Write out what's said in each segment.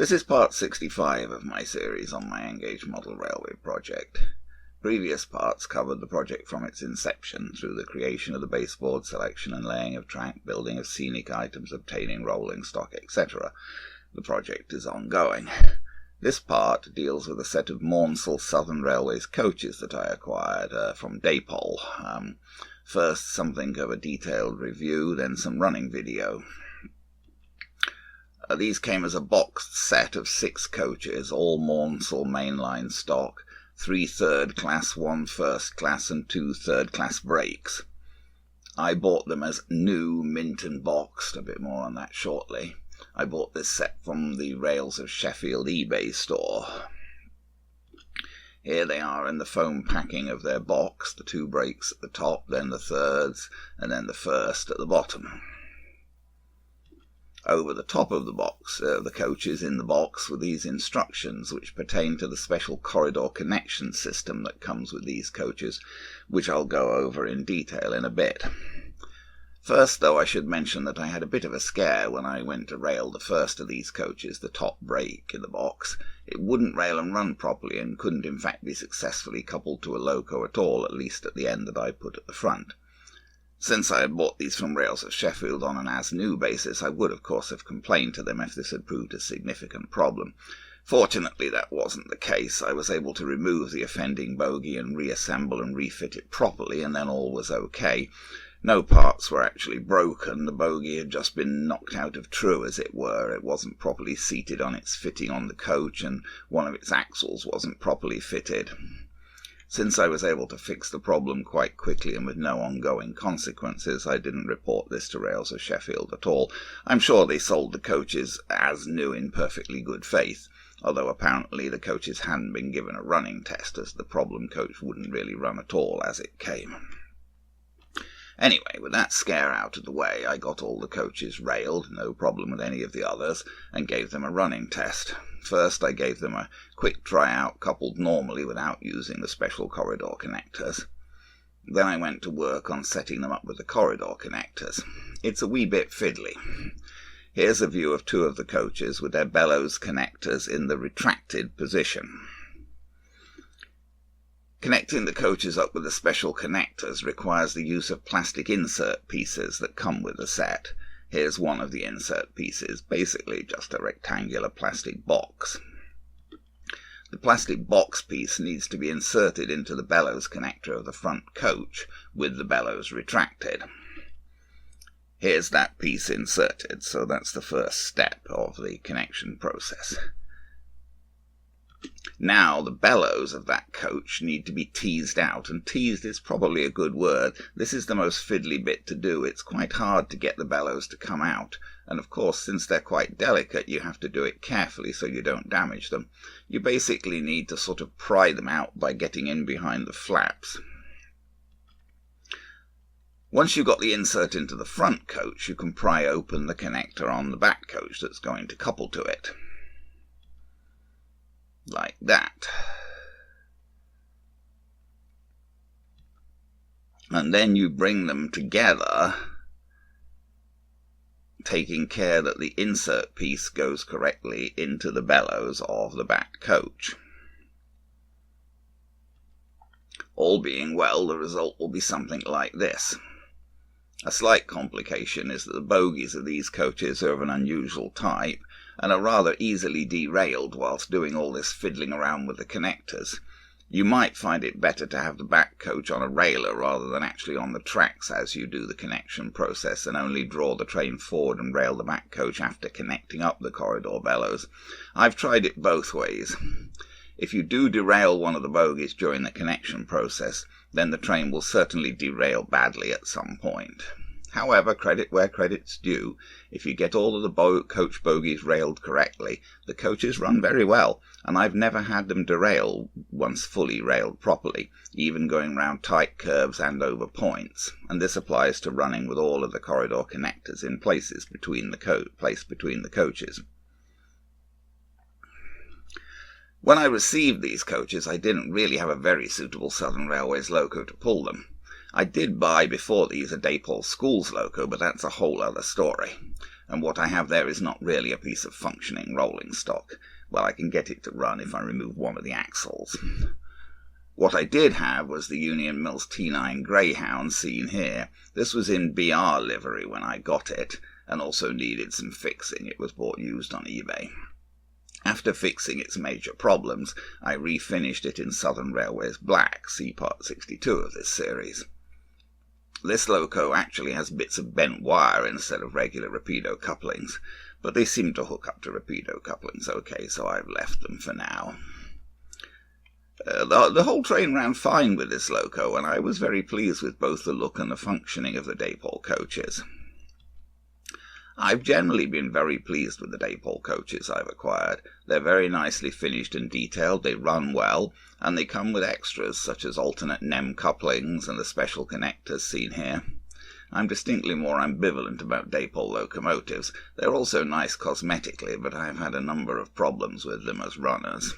This is part 65 of my series on my Engaged Model Railway project. Previous parts covered the project from its inception through the creation of the baseboard, selection and laying of track, building of scenic items, obtaining rolling stock, etc. The project is ongoing. This part deals with a set of Maunsell Southern Railways coaches that I acquired from Dapol. First something of a detailed review, then some running video. These came as a boxed set of 6 coaches, all Maunsell mainline stock, 3 third class, 1 first class and 2 third class brakes. I bought them as new, mint and boxed, a bit more on that shortly. I bought this set from the Rails of Sheffield eBay store. Here they are in the foam packing of their box, the 2 brakes at the top, then the thirds, and then the first at the bottom. Over the top of the box, the coaches in the box, were these instructions which pertain to the special corridor connection system that comes with these coaches, which I'll go over in detail in a bit. First, though, I should mention that I had a bit of a scare when I went to rail the first of these coaches, the top brake in the box. It wouldn't rail and run properly, and couldn't in fact be successfully coupled to a loco at all, at least at the end that I put at the front. Since I had bought these from Rails of Sheffield on an as-new basis, I would of course have complained to them if this had proved a significant problem. Fortunately that wasn't the case. I was able to remove the offending bogie and reassemble and refit it properly, and then all was okay. No parts were actually broken. The bogie had just been knocked out of true, as it were. It wasn't properly seated on its fitting on the coach, and one of its axles wasn't properly fitted. Since I was able to fix the problem quite quickly and with no ongoing consequences, I didn't report this to Rails of Sheffield at all. I'm sure they sold the coaches as new in perfectly good faith, although apparently the coaches hadn't been given a running test, as the problem coach wouldn't really run at all as it came. Anyway, with that scare out of the way, I got all the coaches railed, no problem with any of the others, and gave them a running test. First, I gave them a quick try-out coupled normally without using the special corridor connectors. Then I went to work on setting them up with the corridor connectors. It's a wee bit fiddly. Here's a view of 2 of the coaches with their bellows connectors in the retracted position. Connecting the coaches up with the special connectors requires the use of plastic insert pieces that come with the set. Here's one of the insert pieces, basically just a rectangular plastic box. The plastic box piece needs to be inserted into the bellows connector of the front coach with the bellows retracted. Here's that piece inserted, so that's the first step of the connection process. Now the bellows of that coach need to be teased out, and teased is probably a good word. This is the most fiddly bit to do. It's quite hard to get the bellows to come out, and of course since they're quite delicate you have to do it carefully so you don't damage them. You basically need to sort of pry them out by getting in behind the flaps. Once you've got the insert into the front coach, you can pry open the connector on the back coach that's going to couple to it. Like that. And then you bring them together, taking care that the insert piece goes correctly into the bellows of the back coach. All being well, the result will be something like this. A slight complication is that the bogies of these coaches are of an unusual type, and are rather easily derailed whilst doing all this fiddling around with the connectors. You might find it better to have the back coach on a railer rather than actually on the tracks as you do the connection process, and only draw the train forward and rail the back coach after connecting up the corridor bellows. I've tried it both ways. If you do derail one of the bogies during the connection process, then the train will certainly derail badly at some point. However, credit where credit's due. If you get all of the coach bogies railed correctly, the coaches run very well, and I've never had them derail once fully railed properly, even going round tight curves and over points, and this applies to running with all of the corridor connectors in places between the coaches. When I received these coaches, I didn't really have a very suitable Southern Railways loco to pull them. I did buy before these a Dapol Schools loco, but that's a whole other story. and what I have there is not really a piece of functioning rolling stock. Well, I can get it to run if I remove one of the axles. What I did have was the Union Mills T9 Greyhound seen here. This was in BR livery when I got it, and also needed some fixing. It was bought used on eBay. After fixing its major problems, I refinished it in Southern Railways black, see part 62 of this series. This loco actually has bits of bent wire instead of regular rapido couplings, but they seem to hook up to rapido couplings okay, so I've left them for now. The whole train ran fine with this loco, and I was very pleased with both the look and the functioning of the Dapol coaches. I've generally been very pleased with the Dapol coaches I've acquired. They're very nicely finished and detailed, they run well, and they come with extras such as alternate NEM couplings and the special connectors seen here. I'm distinctly more ambivalent about Dapol locomotives. They're also nice cosmetically, but I've had a number of problems with them as runners.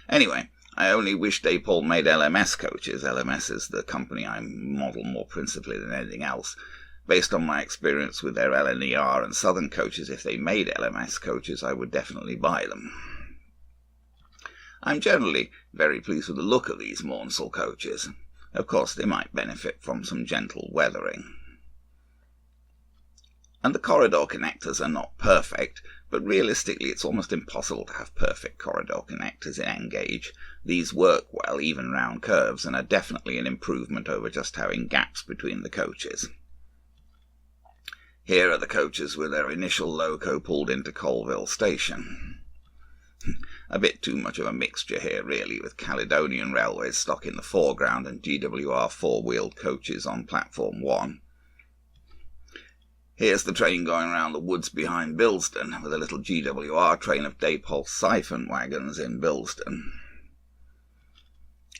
Anyway, I only wish Dapol made LMS coaches. LMS is the company I model more principally than anything else. Based on my experience with their LNER and Southern coaches, if they made LMS coaches, I would definitely buy them. I'm generally very pleased with the look of these Maunsell coaches. Of course, they might benefit from some gentle weathering. And the corridor connectors are not perfect, but realistically it's almost impossible to have perfect corridor connectors in N-gauge. These work well even round curves and are definitely an improvement over just having gaps between the coaches. Here are the coaches with their initial loco pulled into Colville Station. A bit too much of a mixture here really, with Caledonian Railways stock in the foreground and GWR four-wheeled coaches on platform 1. Here's the train going around the woods behind Bilston, with a little GWR train of Dapol siphon wagons in Bilston.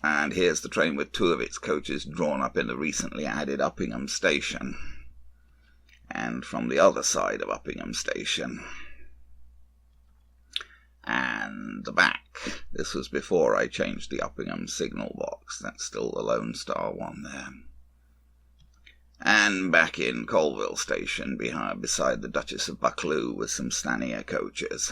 And here's the train with 2 of its coaches drawn up in the recently added Uppingham Station. And from the other side of Uppingham Station. And the back. This was before I changed the Uppingham signal box. That's still the Lone Star one there. And back in Colville Station, beside the Duchess of Buccleuch, with some Stanier coaches.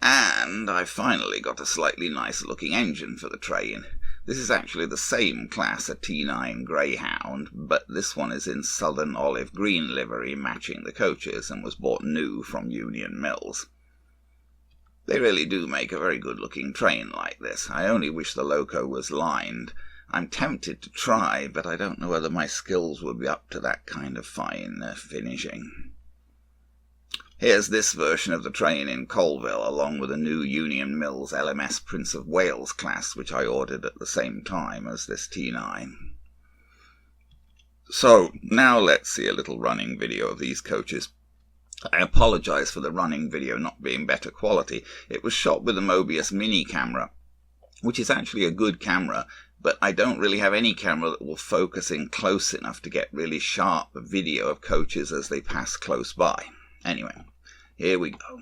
And I finally got a slightly nicer-looking engine for the train. This is actually the same class, a T9 Greyhound, but this one is in Southern olive green livery matching the coaches and was bought new from Union Mills. They really do make a very good-looking train like this. I only wish the loco was lined. I'm tempted to try, but I don't know whether my skills would be up to that kind of fine finishing. Here's this version of the train in Colville, along with a new Union Mills LMS Prince of Wales class, which I ordered at the same time as this T9. So, now let's see a little running video of these coaches. I apologise for the running video not being better quality. It was shot with a Mobius mini camera, which is actually a good camera, but I don't really have any camera that will focus in close enough to get really sharp video of coaches as they pass close by. Anyway, here we go.